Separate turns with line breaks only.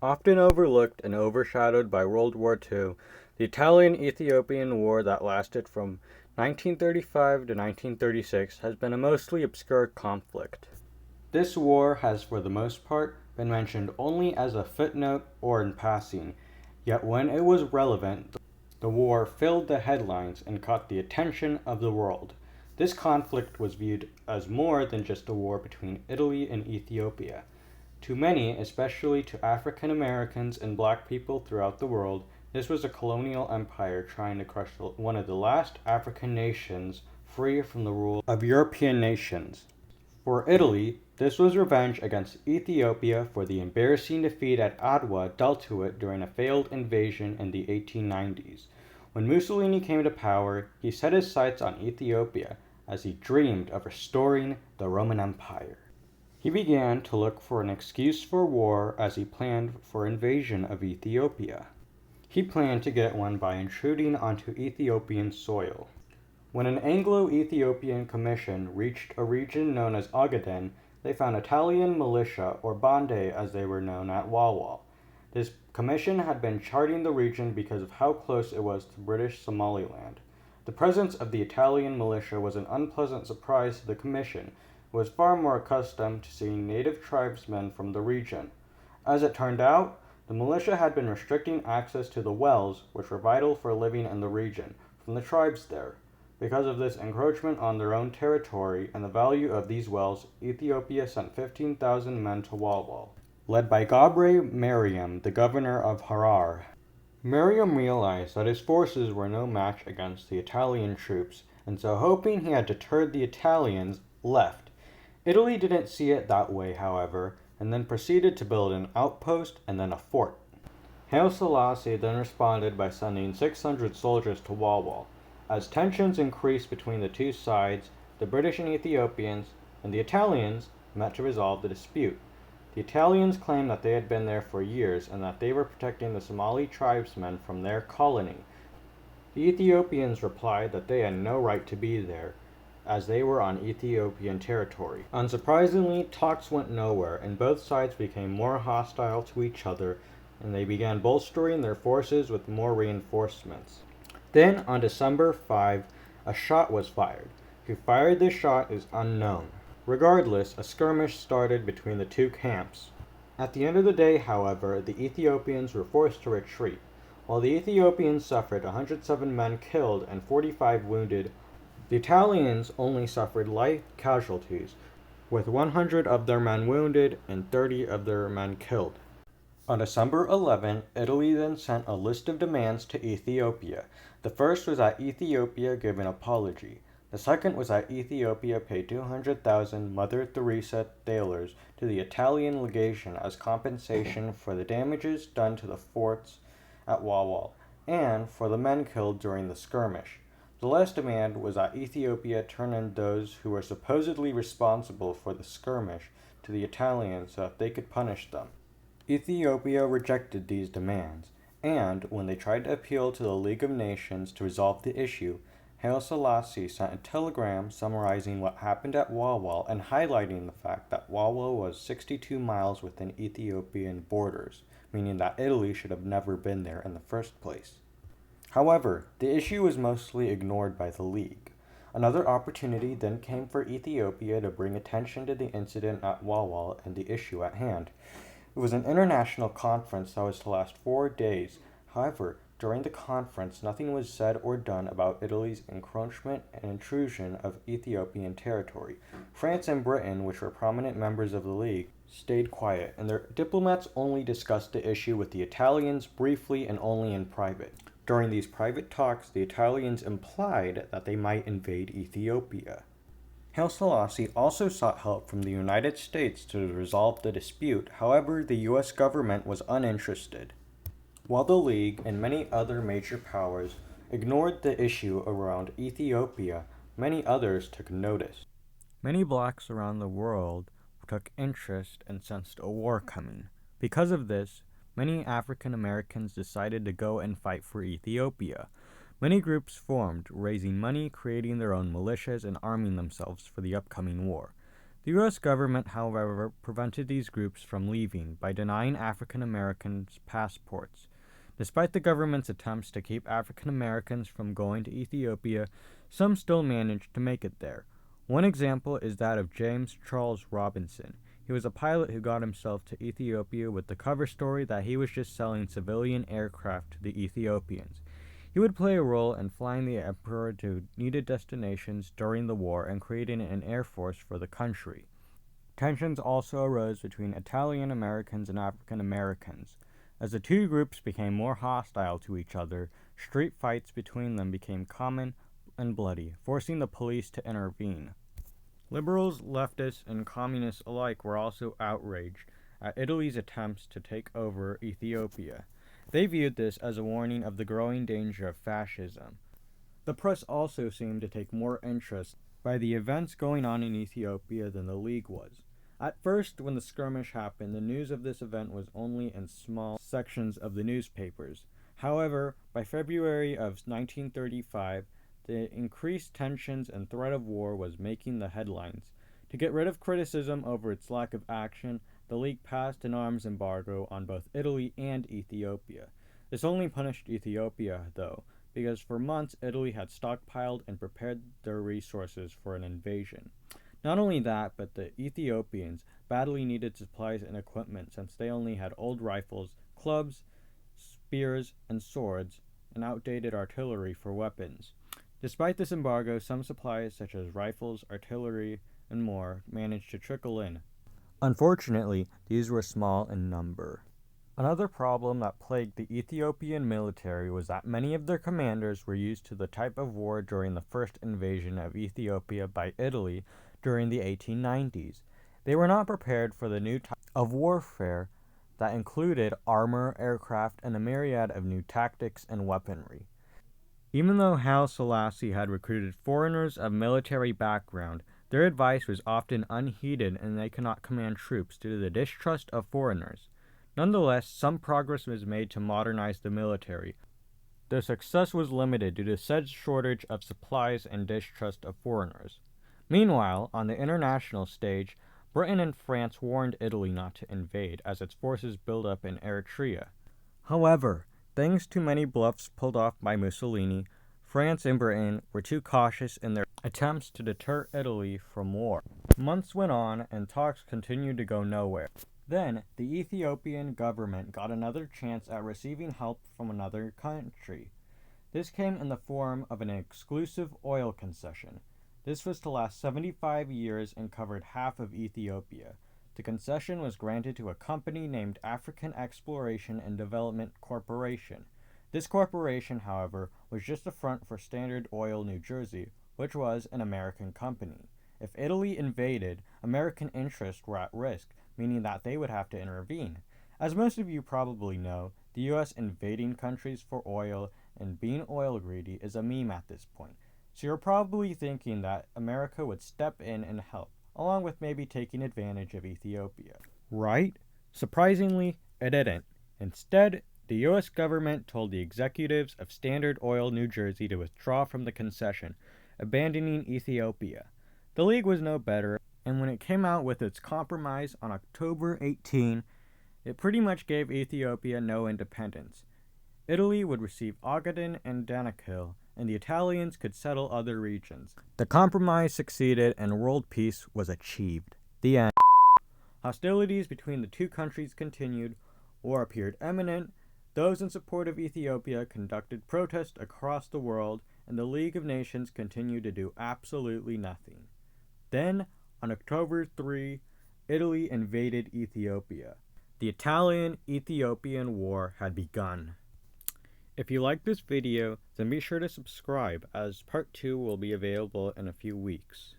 Often overlooked and overshadowed by World War II, the Italo-Ethiopian War that lasted from 1935 to 1936 has been a mostly obscure conflict. This war has for the most part been mentioned only as a footnote or in passing, yet when it was relevant, the war filled the headlines and caught the attention of the world. This conflict was viewed as more than just a war between Italy and Ethiopia. To many, especially to African Americans and black people throughout the world, this was a colonial empire trying to crush one of the last African nations free from the rule of European nations. For Italy, this was revenge against Ethiopia for the embarrassing defeat at Adwa dealt to it during a failed invasion in the 1890s. When Mussolini came to power, he set his sights on Ethiopia as he dreamed of restoring the Roman Empire. He began to look for an excuse for war as he planned for invasion of Ethiopia. He planned to get one by intruding onto Ethiopian soil. When an Anglo-Ethiopian commission reached a region known as Ogaden, they found Italian militia, or Bande as they were known at Walwal. This commission had been charting the region because of how close it was to British Somaliland. The presence of the Italian militia was an unpleasant surprise to the commission, who was far more accustomed to seeing native tribesmen from the region. As it turned out, the militia had been restricting access to the wells, which were vital for living in the region, from the tribes there. Because of this encroachment on their own territory and the value of these wells, Ethiopia sent 15,000 men to Walwal, led by Gabre Mariam, the governor of Harar. Mariam realized that his forces were no match against the Italian troops, and so hoping he had deterred the Italians, left. Italy didn't see it that way, however, and then proceeded to build an outpost and then a fort. Haile Selassie then responded by sending 600 soldiers to Walwal. As tensions increased between the two sides, the British and Ethiopians and the Italians met to resolve the dispute. The Italians claimed that they had been there for years and that they were protecting the Somali tribesmen from their colony. The Ethiopians replied that they had no right to be there, as they were on Ethiopian territory. Unsurprisingly, talks went nowhere, and both sides became more hostile to each other, and they began bolstering their forces with more reinforcements. Then, on December 5, a shot was fired. Who fired this shot is unknown. Regardless, a skirmish started between the two camps. At the end of the day, however, the Ethiopians were forced to retreat. While the Ethiopians suffered 107 men killed and 45 wounded, the Italians only suffered light casualties, with 100 of their men wounded and 30 of their men killed. On December 11, Italy then sent a list of demands to Ethiopia. The first was that Ethiopia give an apology. The second was that Ethiopia pay 200,000 Mother Teresa thalers to the Italian legation as compensation for the damages done to the forts at Walwal and for the men killed during the skirmish. The last demand was that Ethiopia turn in those who were supposedly responsible for the skirmish to the Italians so that they could punish them. Ethiopia rejected these demands, and when they tried to appeal to the League of Nations to resolve the issue, Haile Selassie sent a telegram summarizing what happened at Walwal and highlighting the fact that Walwal was 62 miles within Ethiopian borders, meaning that Italy should have never been there in the first place. However, the issue was mostly ignored by the League. Another opportunity then came for Ethiopia to bring attention to the incident at Walwal and the issue at hand. It was an international conference that was to last 4 days. However, during the conference, nothing was said or done about Italy's encroachment and intrusion of Ethiopian territory. France and Britain, which were prominent members of the League, stayed quiet, and their diplomats only discussed the issue with the Italians briefly and only in private. During these private talks, the Italians implied that they might invade Ethiopia. Haile Selassie also sought help from the United States to resolve the dispute. However, the U.S. government was uninterested. While the League and many other major powers ignored the issue around Ethiopia, many others took notice. Many blacks around the world took interest and sensed a war coming. Because of this, many African Americans decided to go and fight for Ethiopia. Many groups formed, raising money, creating their own militias, and arming themselves for the upcoming war. The U.S. government, however, prevented these groups from leaving by denying African Americans passports. Despite the government's attempts to keep African Americans from going to Ethiopia, some still managed to make it there. One example is that of James Charles Robinson. He was a pilot who got himself to Ethiopia with the cover story that he was just selling civilian aircraft to the Ethiopians. He would play a role in flying the emperor to needed destinations during the war and creating an air force for the country. Tensions also arose between Italian Americans and African Americans. As the two groups became more hostile to each other, street fights between them became common and bloody, forcing the police to intervene. Liberals, leftists, and communists alike were also outraged at Italy's attempts to take over Ethiopia. They viewed this as a warning of the growing danger of fascism. The press also seemed to take more interest by the events going on in Ethiopia than the League was. At first, when the skirmish happened, the news of this event was only in small sections of the newspapers. However, by February of 1935, the increased tensions and threat of war was making the headlines. To get rid of criticism over its lack of action, the League passed an arms embargo on both Italy and Ethiopia. This only punished Ethiopia, though, because for months Italy had stockpiled and prepared their resources for an invasion. Not only that, but the Ethiopians badly needed supplies and equipment since they only had old rifles, clubs, spears, and swords, and outdated artillery for weapons. Despite this embargo, some supplies such as rifles, artillery, and more managed to trickle in. Unfortunately, these were small in number. Another problem that plagued the Ethiopian military was that many of their commanders were used to the type of war during the first invasion of Ethiopia by Italy during the 1890s. They were not prepared for the new type of warfare that included armor, aircraft, and a myriad of new tactics and weaponry. Even though Haile Selassie had recruited foreigners of military background, their advice was often unheeded and they could not command troops due to the distrust of foreigners. Nonetheless, some progress was made to modernize the military. Their success was limited due to said shortage of supplies and distrust of foreigners. Meanwhile, on the international stage, Britain and France warned Italy not to invade as its forces built up in Eritrea. However, thanks to many bluffs pulled off by Mussolini, France and Britain were too cautious in their attempts to deter Italy from war. Months went on and talks continued to go nowhere. Then, the Ethiopian government got another chance at receiving help from another country. This came in the form of an exclusive oil concession. This was to last 75 years and covered half of Ethiopia. The concession was granted to a company named African Exploration and Development Corporation. This corporation, however, was just a front for Standard Oil New Jersey, which was an American company. If Italy invaded, American interests were at risk, meaning that they would have to intervene. As most of you probably know, the U.S. invading countries for oil and being oil greedy is a meme at this point. So you're probably thinking that America would step in and help, along with maybe taking advantage of Ethiopia. Right? Surprisingly, it didn't. Instead, the U.S. government told the executives of Standard Oil New Jersey to withdraw from the concession, abandoning Ethiopia. The League was no better, and when it came out with its compromise on October 18, it pretty much gave Ethiopia no independence. Italy would receive Ogaden and Danakil, and the Italians could settle other regions. The compromise succeeded and world peace was achieved. The end. Hostilities between the two countries continued, war appeared imminent, those in support of Ethiopia conducted protests across the world, and the League of Nations continued to do absolutely nothing. Then, on October 3, Italy invaded Ethiopia. The Italo-Ethiopian War had begun. If you like this video, then be sure to subscribe, as part 2 will be available in a few weeks.